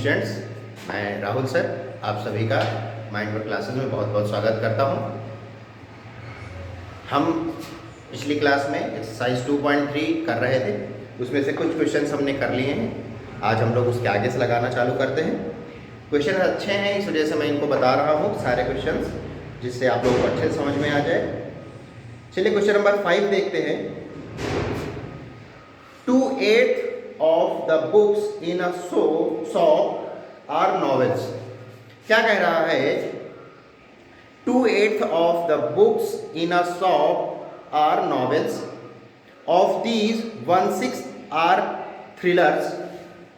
Students, मैं Rahul sir आप सभी का माइंड वर्क क्लासेस में बहुत बहुत स्वागत करता हूं। हम पिछली क्लास में एक्सरसाइज 2.3 कर रहे थे, उसमें से कुछ क्वेश्चंस हमने कर लिए हैं। आज हम लोग उसके आगे से लगाना चालू करते हैं। क्वेश्चन अच्छे हैं, इस वजह से मैं इनको बता रहा हूँ सारे क्वेश्चंस, जिससे आप लोगों को अच्छे से समझ में आ जाए। चलिए क्वेश्चन नंबर 5 देखते हैं। 2/8 of the books in a shop are novels। क्या कह रहा है? 2/8 of the books in a shop are novels. Of these 1/6 are thrillers.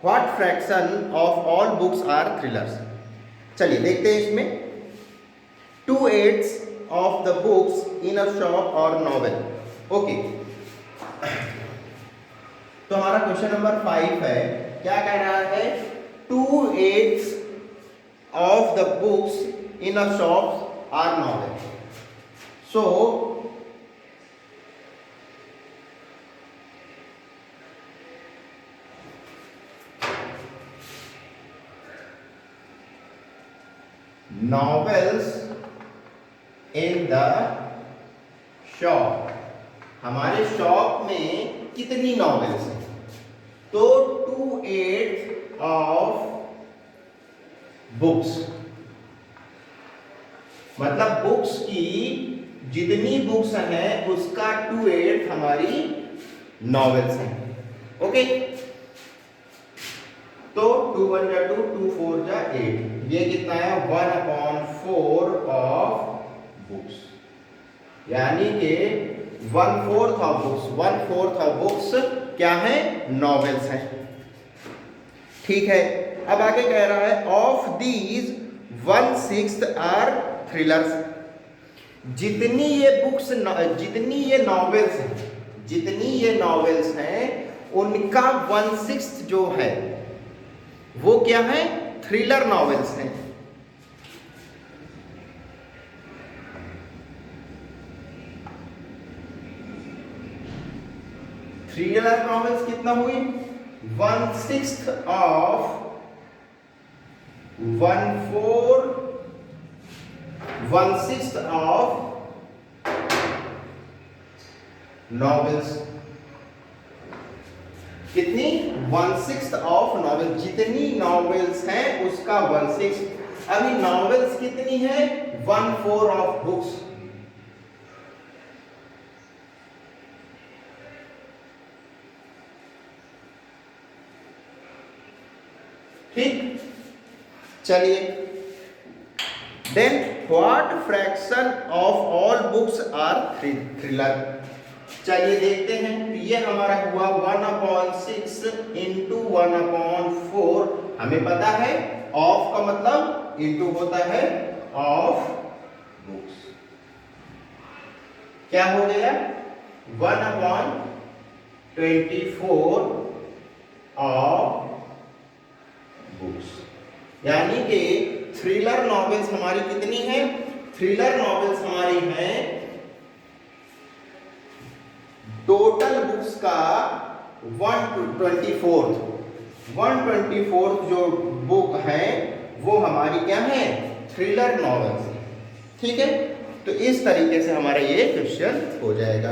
What fraction of all books are thrillers? चलिए देखते हैं इसमें। 2/8 of the books in a shop are novel। Okay, तो हमारा क्वेश्चन नंबर 5 है। क्या कह रहा है? 2/8 of the books in a shop are novel. So novels in the shop, हमारे शॉप में कितनी नॉवेल्स हैं? तो 2/8 ऑफ बुक्स, मतलब बुक्स की जितनी बुक्स हैं उसका 2/8 हमारी नॉवेल्स हैं। ओके, तो 2 1 जा 2, 2 4 जा 8, ये कितना है? 1/4 ऑफ बुक्स, यानी कि 1/4 ऑफ बुक्स, 1/4 ऑफ बुक्स क्या है? नॉवेल्स हैं। ठीक है, अब आगे कह रहा है ऑफ दीज 1/6 आर थ्रिलर्स। जितनी ये बुक्स, जितनी ये नॉवेल्स हैं, जितनी ये नॉवेल्स हैं, उनका 1/6 जो है वो क्या है? थ्रिलर नॉवेल्स हैं। थ्रिलर नॉवेल्स कितना हुई? 1/6 ऑफ 1/6 ऑफ नॉवेल्स। कितनी? 1/6 ऑफ नॉवेल, जितनी नॉवेल्स हैं उसका 1/6। अभी नॉवेल्स कितनी है? 1/4 ऑफ बुक्स। ठीक, चलिए। Then what fraction of all books are thriller. चलिए देखते हैं। ये हमारा हुआ 1/6 इंटू 1/4। हमें पता है ऑफ का मतलब इंटू होता है ऑफ बुक्स। क्या हो गया? 1/24 ऑफ बुक्स, यानी कि थ्रिलर नॉवेल्स हमारी कितनी है? थ्रिलर नॉवेल्स हमारी हैं टोटल बुक्स का 1/24 जो बुक है वो हमारी क्या है? Thriller novels. ठीक है, तो इस तरीके से हमारा ये क्वेश्चन हो जाएगा।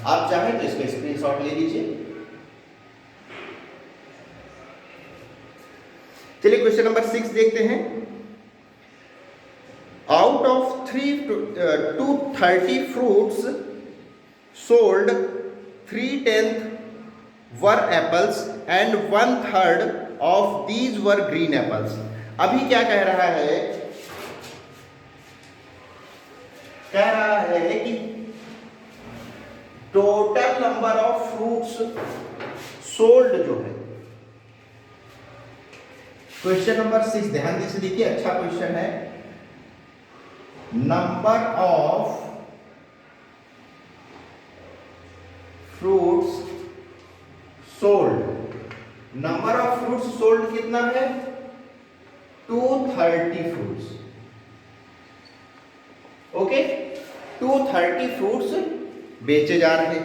आप चाहें तो इसका स्क्रीनशॉट ले लीजिए। चलिए क्वेश्चन नंबर 6 देखते हैं। Out of 230 fruits sold 3/10 were apples and 1/3 of these were green apples. अभी क्या कह रहा है? कह रहा है कि total number of fruits sold जो है। क्वेश्चन नंबर 6 ध्यान से देखिए, अच्छा क्वेश्चन है। Number of fruits sold, number of fruits sold कितना है? 230 फ्रूट्स। ओके, 230 फ्रूट्स बेचे जा रहे हैं,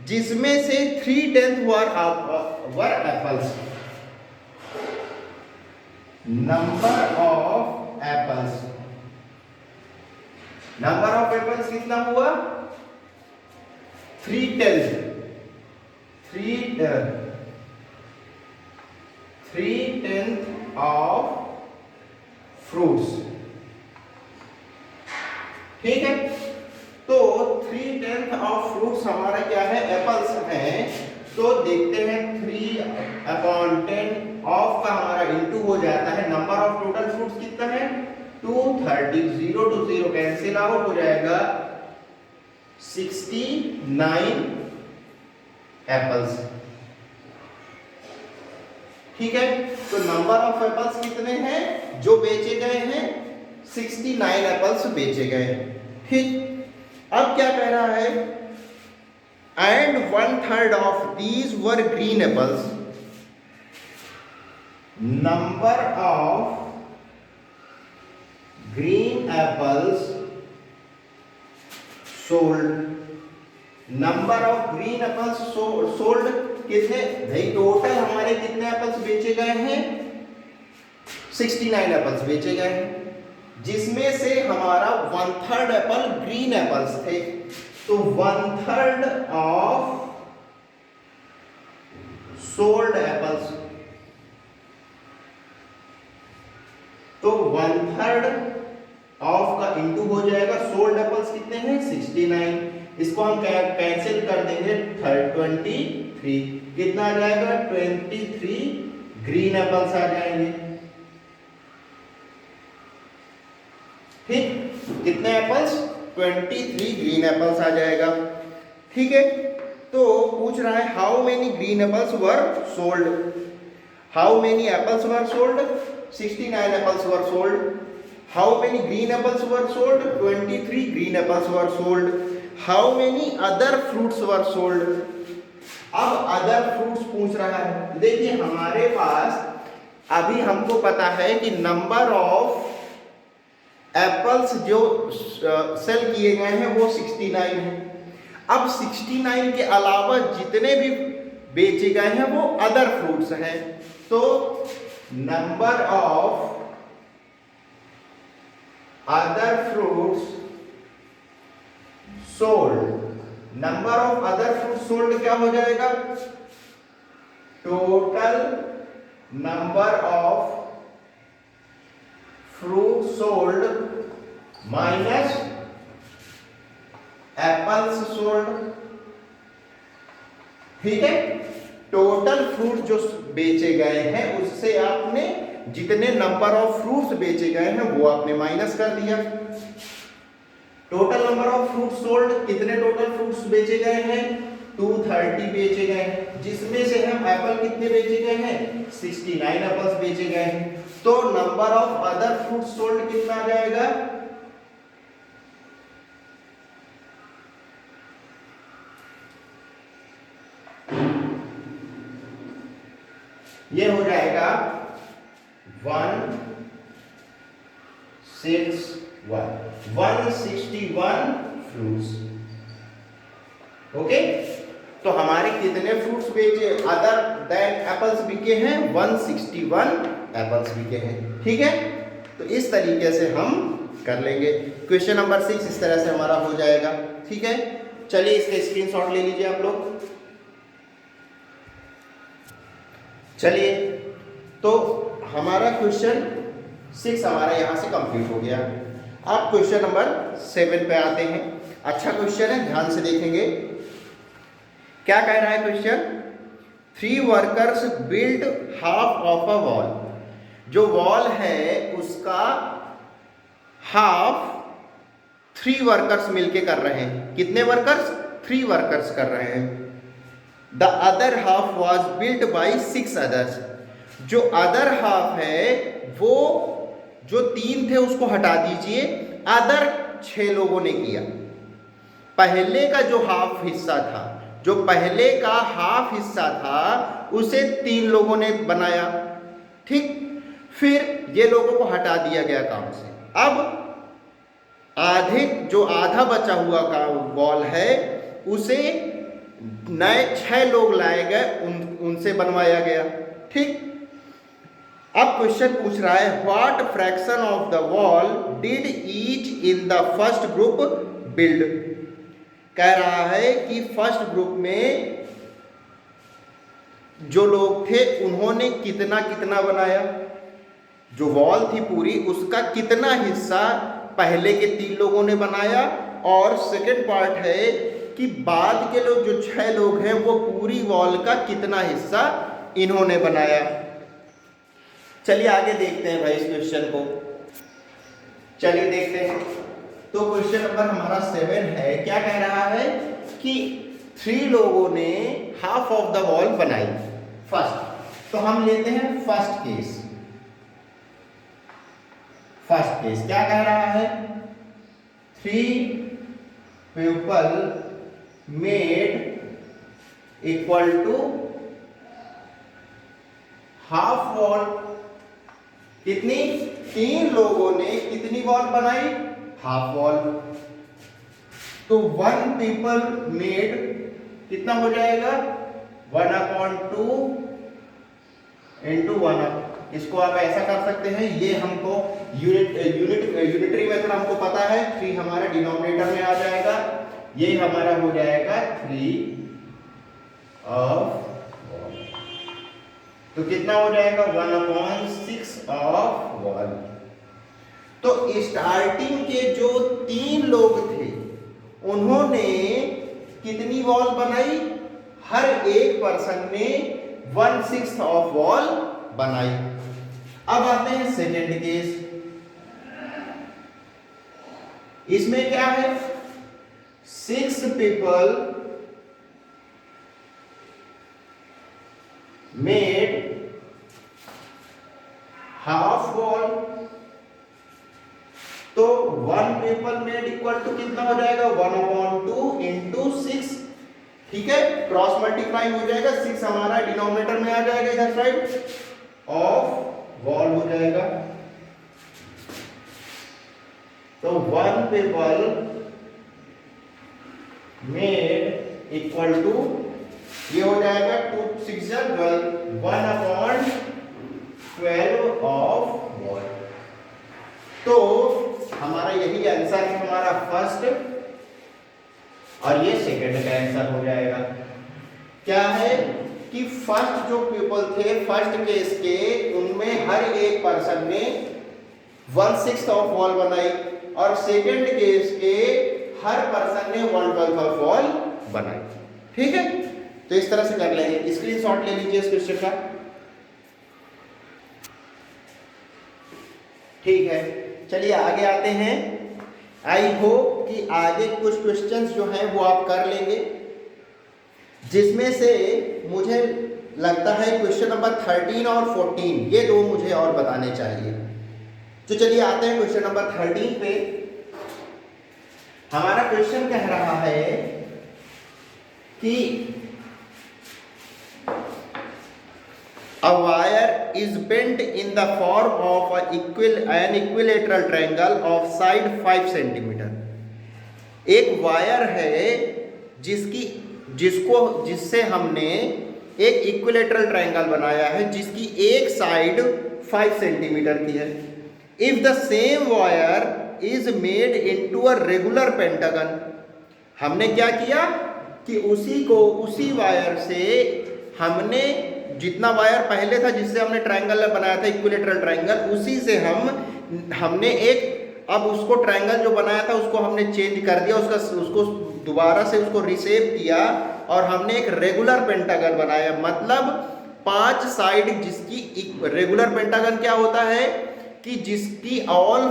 जिसमें से 3/10 were apples. Number of apples, number of apples कितना हुआ 3/10, 3/10 ऑफ फ्रूट्स। ठीक है, तो 3/10 ऑफ फ्रूट्स हमारा क्या है एप्पल्स है। तो देखते हैं 3/10 ऑफ का हमारा इंटू हो जाता है नंबर ऑफ टोटल फ्रूट्स कितना है 230, 0 to 0 कैंसिल आउट हो जाएगा 69 एप्पल्स। ठीक है, तो नंबर ऑफ एप्पल्स कितने हैं जो बेचे गए हैं 69 एप्पल्स बेचे गए। ठीक, अब क्या कह रहा है and 1/3 of these were green apples, number of green apples sold, number of green apples sold कितने भाई टोटल हमारे कितने एप्पल्स बेचे गए हैं 69 एप्पल्स बेचे गए हैं, जिसमें से हमारा 1/3 एप्पल ग्रीन एप्पल्स थे। तो 1/3 ऑफ सोल्ड एप्पल्स, तो 1/3 ऑफ का इंटू हो जाएगा सोल्ड एप्पल्स कितने हैं 69, इसको हम कैंसिल कर देंगे 23, कितना आ जाएगा 23 ग्रीन एप्पल्स आ जाएंगे। ठीक, कितने एप्पल्स 23 ग्रीन एप्पल्स आ जाएगा। ठीक है, तो पूछ रहा है how many green apples were sold, how many apples were sold 69 apples were sold, how many green apples were sold 23 green apples were sold, how many other fruits were sold. अब other fruits पूछ रहा है, देखिए हमारे पास अभी हमको पता है कि नंबर ऑफ एप्पल्स जो सेल किए गए हैं वो 69 है। अब 69 के अलावा जितने भी बेचे गए हैं वो अदर फ्रूट्स हैं, तो number of other fruits sold, number of other fruits sold क्या हो जाएगा total number of fruit sold minus apples sold. ठीक है, टोटल फ्रूट जो बेचे गए हैं उससे आपने जितने नंबर ऑफ फ्रूट्स बेचे गए हैं वो आपने माइनस कर दिया। Total number of fruit sold, कितने टोटल फ्रूट्स बेचे गए हैं 230 बेचे गए हैं, जिसमें से हम एप्पल कितने बेचे गए हैं 69 एप्पल्स बेचे गए हैं। तो number of other fruit sold कितना आ जाएगा ये हो जाएगा 161 फ्रूट्स। ओके, तो हमारे कितने फ्रूट्स बेचे अदर देन एप्पल्स बिके हैं 161 एप्पल्स बिके हैं। ठीक है, तो इस तरीके से हम कर लेंगे। क्वेश्चन नंबर 6 इस तरह से हमारा हो जाएगा। ठीक है, चलिए इसका स्क्रीनशॉट ले लीजिए आप लोग। चलिए, तो हमारा क्वेश्चन 6 हमारा यहाँ से कंप्लीट हो गया। अब क्वेश्चन नंबर 7 पे आते हैं। अच्छा क्वेश्चन है, ध्यान से देखेंगे। क्या कह रहा है question 3 workers build half of a wall, जो वॉल है उसका हाफ 3 वर्कर्स मिलके कर रहे हैं। कितने वर्कर्स 3 वर्कर्स कर रहे हैं। The other half was built by 6 others, जो अदर हाफ है वो जो 3 थे उसको हटा दीजिए, अदर 6 लोगों ने किया। पहले का जो हाफ हिस्सा था, जो पहले का हाफ हिस्सा था उसे 3 लोगों ने बनाया। ठीक, फिर ये लोगों को हटा दिया गया काम से। अब आधे जो आधा बचा हुआ का वॉल है उसे नए 6 लोग लाए गए, उनसे बनवाया गया। ठीक, अब क्वेश्चन पूछ रहा है what fraction of the wall did each in the first group build. कह रहा है कि फर्स्ट ग्रुप में जो लोग थे उन्होंने कितना कितना बनाया, जो वॉल थी पूरी उसका कितना हिस्सा पहले के 3 लोगों ने बनाया, और सेकंड पार्ट है कि बाद के लोग जो 6 लोग हैं वो पूरी वॉल का कितना हिस्सा इन्होंने बनाया। चलिए आगे देखते हैं भाई इस क्वेश्चन को। चलिए देखते हैं। तो क्वेश्चन नंबर हमारा 7 है। क्या कह रहा है कि 3 लोगों ने हाफ ऑफ द वॉल बनाई फर्स्ट। तो हम लेते हैं फर्स्ट केस। फर्स्ट केस क्या कह रहा है, 3 people made equal to half wall. कितनी? 3 लोगों ने कितनी वॉल बनाई? Half wall. तो 1 पीपल मेड कितना हो जाएगा? 1/2 इंटू 1। इसको आप ऐसा कर सकते हैं, ये हमको यूनिटरी मेथड हमको पता है, 3 हमारा डिनोमिनेटर में आ जाएगा, ये हमारा हो जाएगा 3 ऑफ। तो कितना हो जाएगा? 1/6 ऑफ वॉल। तो स्टार्टिंग के जो 3 लोग थे उन्होंने कितनी वॉल बनाई? हर एक पर्सन ने 1/6 ऑफ वॉल बनाई। अब आते हैं सेकेंड केस। इसमें क्या है? 6 पीपल मेड हाफ वॉल। तो 1 पीपल मेड इक्वल टू कितना हो जाएगा? 1/2 इंटू 6। ठीक है, क्रॉस मल्टीप्लाई हो जाएगा, 6 हमारा डिनोमिनेटर में आ जाएगा इधर साइड, ऑफ वॉल हो जाएगा। तो 1 पीपल मेड इक्वल टू ये हो जाएगा 2 6 12, 1/12 ऑफ वॉल। तो हमारा यही आंसर है, हमारा फर्स्ट, और ये सेकंड का आंसर हो जाएगा। क्या है कि फर्स्ट जो पीपल थे फर्स्ट केस के, उनमें हर एक पर्सन ने 1/6 ऑफ वॉल बनाई, और सेकंड केस के हर पर्सन ने 1/12 ऑफ वॉल बनाई। ठीक है, तो इस तरह से कर लेंगे। स्क्रीनशॉट ले लीजिए इस क्वेश्चन का। ठीक है, चलिए आगे आते हैं। आई होप कि आगे कुछ क्वेश्चंस जो हैं वो आप कर लेंगे, जिसमें से मुझे लगता है क्वेश्चन नंबर 13 और 14 ये 2 मुझे और बताने चाहिए। तो चलिए आते हैं क्वेश्चन नंबर 13 पे। हमारा क्वेश्चन कह रहा है कि a wire is bent in the form of an equilateral triangle of side 5 cm। एक वायर है जिससे हमने एक इक्विलेटरल ट्रायंगल बनाया है जिसकी एक साइड 5 सेंटीमीटर की है। If the same wire is made into a regular pentagon, हमने क्या किया कि उसी वायर से हमने जितना वायर पहले था जिससे हमने ट्रायंगल बनाया था इक्विलेटरल ट्रायंगल, उसी से हमने अब उसको ट्रायंगल जो बनाया था उसको हमने चेंज कर दिया, उसको दोबारा से उसको रिशेप किया और हमने एक रेगुलर पेंटागन बनाया। मतलब 5 साइड जिसकी, रेगुलर पेंटागन क्या होता है कि जिसकी ऑल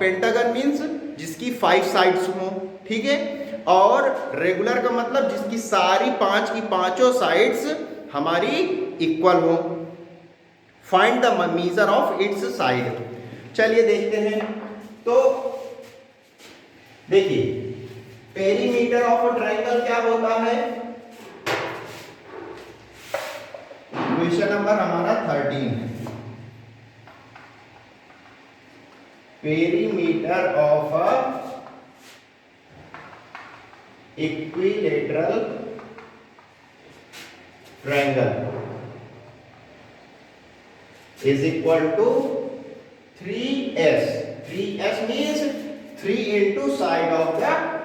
पेंटागन मीन्स जिसकी 5 साइड्स हो। ठीक है, और रेगुलर का मतलब जिसकी सारी 5 की 5 साइड्स हमारी इक्वल हो। Find the measure of its side. चलिए देखते हैं। तो देखिए पेरीमीटर ऑफ अ ट्रायंगल क्या होता है? क्वेश्चन नंबर हमारा 13 है। Perimeter of a equilateral triangle is equal to 3s। 3s means 3 into side of the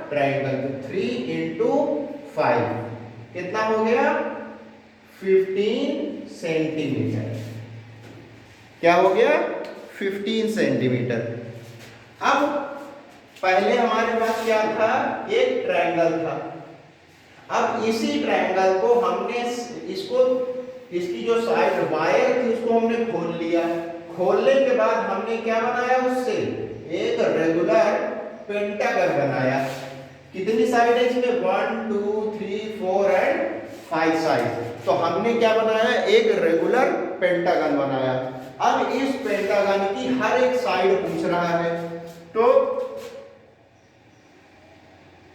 triangle, 3 into 5 कितना हो गया 15 सेंटीमीटर। क्या हो गया 15 सेंटीमीटर। अब पहले हमारे पास क्या था, एक ट्रायंगल था। अब इसी ट्रायंगल को हमने इसकी जो साइड वायर थी उसको हमने खोल लिया। खोलने के बाद हमने क्या बनाया, उससे एक रेगुलर पेंटागन बनाया। कितनी साइड है इसमें, 1 2 3 4 एंड 5 साइड। तो हमने क्या बनाया, एक रेगुलर पेंटागन बनाया। अब इस पेंटागन की हर एक साइड पूछ रहा है, तो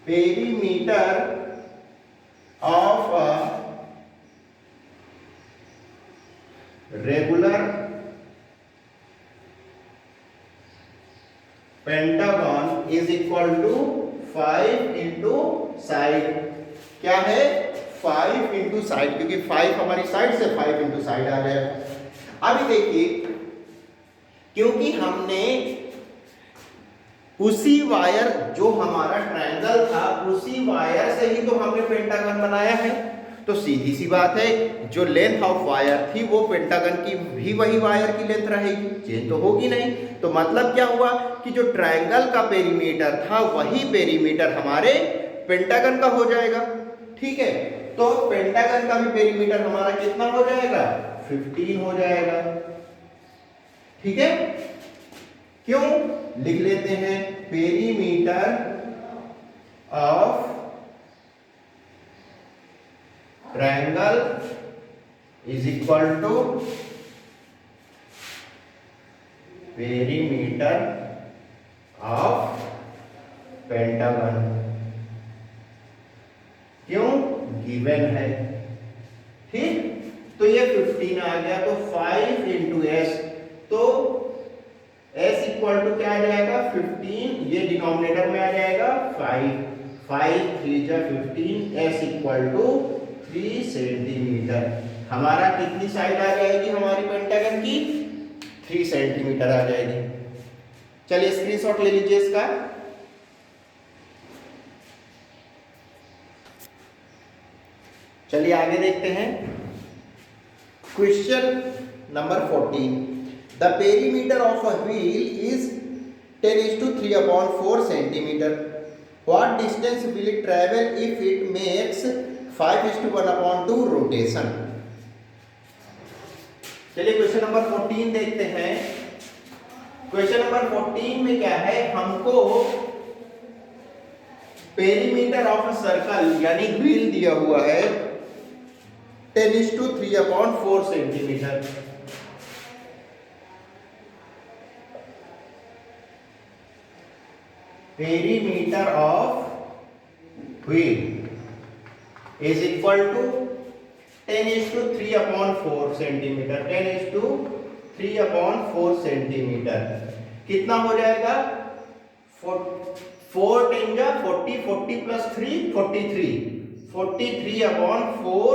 perimeter of a regular pentagon is equal to 5 into side. क्या है 5 इंटू साइड, क्योंकि 5 हमारी साइड से 5 इंटू साइड आ जाएगा। अभी देखिए, क्योंकि हमने उसी वायर जो हमारा ट्रायंगल था उसी वायर से ही तो हमने पेंटागन बनाया है, तो सीधी सी बात है जो लेंथ ऑफ वायर थी वो पेंटागन की भी वही वायर की लेंथ रहेगी, चेंज तो होगी नहीं। तो मतलब क्या हुआ कि जो ट्रायंगल का पेरीमीटर था वही पेरीमीटर हमारे पेंटागन का हो जाएगा। ठीक है, तो पेंटागन का भी पेरीमीटर हमारा कितना हो जाएगा, 15 हो जाएगा। ठीक है, क्यों, लिख लेते हैं perimeter of triangle is equal to perimeter of pentagon. क्यों, गिवन है। ठीक, तो ये 15 आ गया, तो 5 इंटू एस, तो s इक्वल टू क्या आ जाएगा 15, ये डिनोमिनेटर में आ जाएगा 5, 5 3 जा 15, s इक्वल टू 3 सेंटीमीटर। हमारा कितनी साइड आ जाएगी हमारी पेंटागन की, 3 सेंटीमीटर आ जाएगी। चलिए स्क्रीनशॉट ले लीजिए इसका। चलिए आगे देखते हैं। Question number 14, the perimeter of a wheel is 10:3/4 centimetre. What distance will it travel if it makes 5:1/2 rotation. चलिए क्वेश्चन नंबर 14 देखते हैं। क्वेश्चन नंबर 14 में क्या है, हमको पेरीमीटर ऑफ अ सर्कल यानी व्हील दिया हुआ है 10:3/4 centimetre. Perimeter of wheel is equal to 10:3/4 centimetre. 10:3/4 centimetre कितना हो जाएगा, 4 10 जा 40, 40 प्लस 3 43, 43/4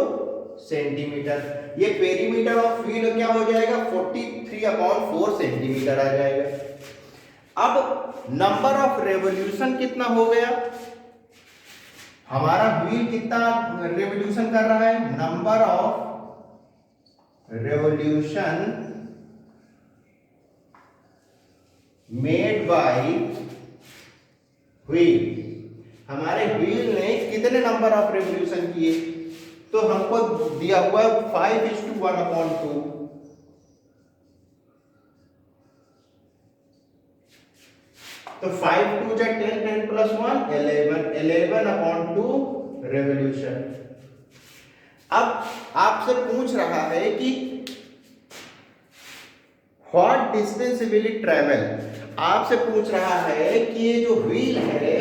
सेंटीमीटर। ये पेरीमीटर ऑफ व्हील क्या हो जाएगा, 43/4 सेंटीमीटर आ जाएगा। अब नंबर ऑफ रेवोल्यूशन कितना हो गया, हमारा व्हील कितना रेवोल्यूशन कर रहा है, number of revolution made by wheel. हमारे व्हील ने कितने नंबर ऑफ रेवोल्यूशन किए, तो हमको दिया हुआ है 5:1/2। तो 5 2 जा 10, 10 प्लस 1 11, 11/2 रेवोल्यूशन। अब आपसे पूछ रहा है कि what distance will it travel. आपसे पूछ रहा है कि ये जो व्हील है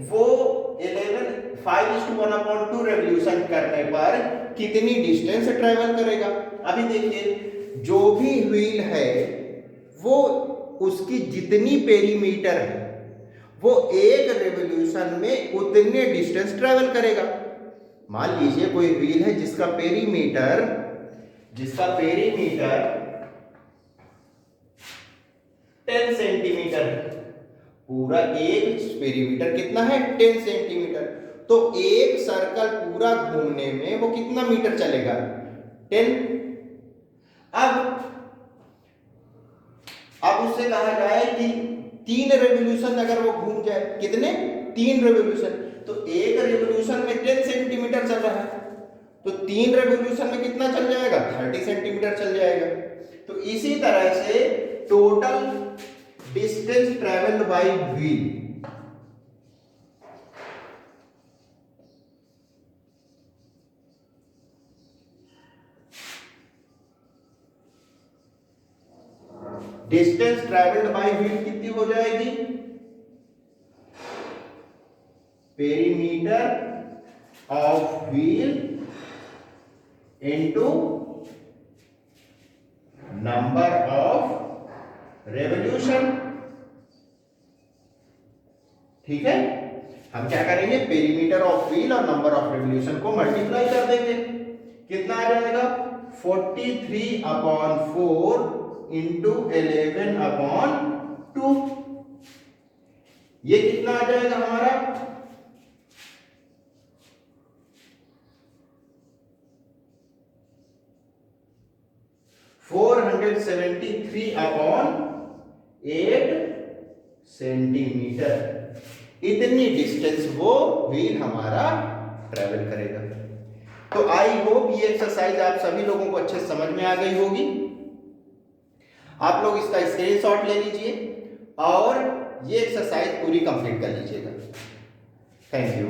वो 5:1/2 रेवोल्यूशन करने पर कितनी डिस्टेंस ट्रेवल करेगा। अभी देखिए, जो भी व्हील है वो उसकी जितनी पेरीमीटर है वो एक रेवोल्यूशन में उतने डिस्टेंस ट्रेवल करेगा। मान लीजिए कोई व्हील है जिसका पेरीमीटर 10 सेंटीमीटर। पूरा एक पेरीमीटर कितना है 10 सेंटीमीटर। तो एक सर्कल पूरा घूमने में वो कितना मीटर चलेगा 10। अब उससे कहा जाए कि 3 रेवोल्यूशन अगर वो घूम जाए, कितने 3 रेवोल्यूशन, तो एक रेवोल्यूशन में 10 सेंटीमीटर चल रहा है, तो 3 रेवोल्यूशन में कितना चल जाएगा 30 सेंटीमीटर चल जाएगा। तो इसी तरह से total distance travelled by wheel, distance travelled by wheel कितनी हो जाएगी, perimeter of wheel into number of revolution. ठीक है, हम क्या करेंगे पेरीमीटर ऑफ व्हील और नंबर ऑफ रेवोल्यूशन को मल्टीप्लाई कर देंगे, कितना आ जाएगा 43/4 इंटू 11/2। ये कितना आ जाएगा हमारा 473/8 सेंटीमीटर। इतनी डिस्टेंस वो व्हील हमारा ट्रेवल करेगा। तो आई होप ये एक्सरसाइज आप सभी लोगों को अच्छे समझ में आ गई होगी। आप लोग इसका स्क्रीनशॉट ले लीजिए और ये एक्सरसाइज पूरी कंप्लीट कर लीजिएगा। Thank you.